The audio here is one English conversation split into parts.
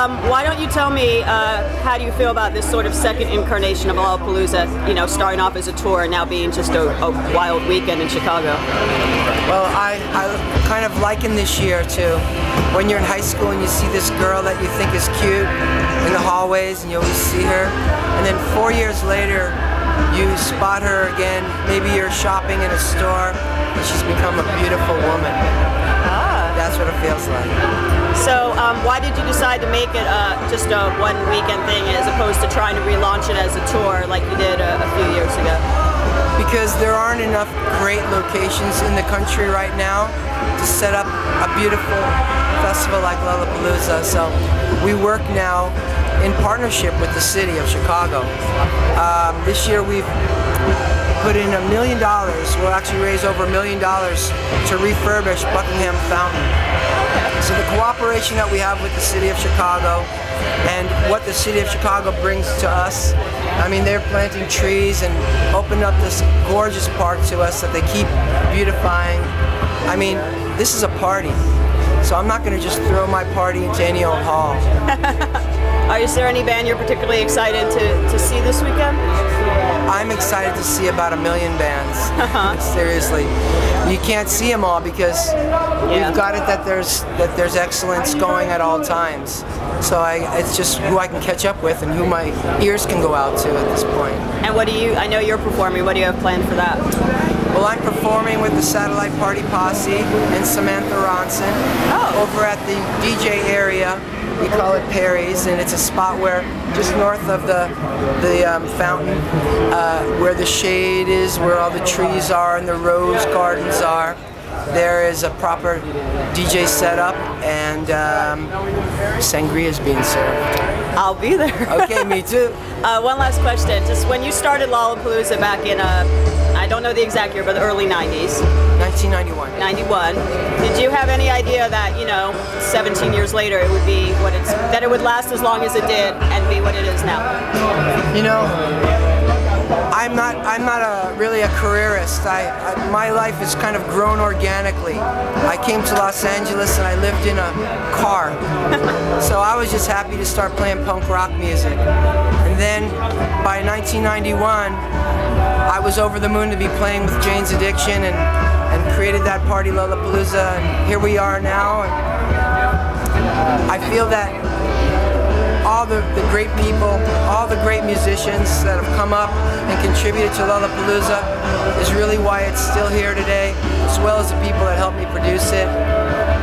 Why don't you tell me how do you feel about this sort of second incarnation of Lollapalooza? You know, starting off as a tour and now being just a wild weekend in Chicago. Well, I kind of liken this year to when you're in high school and you see this girl that you think is cute in the hallways and you always see her, and then 4 years later you spot her again. Maybe you're shopping in a store and she's become a beautiful woman. That's what it feels like. So why did you decide to make it just a one weekend thing as opposed to trying to relaunch it as a tour like you did a few years ago? Because there aren't enough great locations in the country right now to set up a beautiful festival like Lollapalooza. So we work now in partnership with the city of Chicago. This year we've put in $1 million. We'll actually raise over $1 million to refurbish Buckingham Fountain. So the cooperation that we have with the city of Chicago and what the city of Chicago brings to us, I mean, they're planting trees and opening up this gorgeous park to us that they keep beautifying. I mean, this is a party. So I'm not going to just throw my party into any old hall. Is there any band you're particularly excited to see this weekend? I'm excited to see about 1 million bands. Seriously, you can't see them all because we've got it that there's excellence going at all times. So it's just who I can catch up with and who my ears can go out to at this point. And I know you're performing. What do you have planned for that? Well, I'm performing with the Satellite Party Posse and Samantha Ronson over at the DJ area. We call it Perry's, and it's a spot where just north of the fountain, where the shade is, where all the trees are and the rose gardens are. There is a proper DJ setup, and sangria is being served. I'll be there. Okay, me too. One last question. Just when you started Lollapalooza back in, I don't know the exact year, but the early 90s. 1991. 91. Did you have any idea that, 17 years later it would be that it would last as long as it did and be what it is now? You know, I'm not really a careerist. My life has kind of grown organically. I came to Los Angeles and I lived in a car. So I was just happy to start playing punk rock music. And then by 1991, I was over the moon to be playing with Jane's Addiction and created that party Lollapalooza, and here we are now. And I feel that all the great people, all the great musicians that have come up and contributed to Lollapalooza is really why it's still here today, as well as the people that helped me produce it.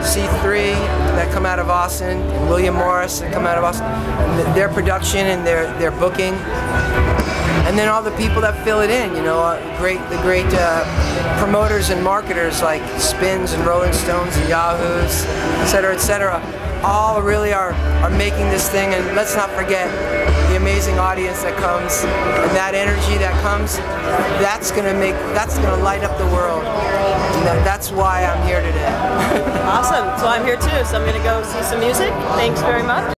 C3 that come out of Austin, and William Morris that come out of Austin, and their production and their booking. And then all the people that fill it in, the great promoters and marketers like Spins and Rolling Stones and Yahoos, etc., all really are making this thing. And let's not forget the amazing audience that comes and that energy that comes. That's gonna light up the world. And that's why I'm here today. Awesome. So I'm here too. So I'm gonna go see some music. Thanks very much.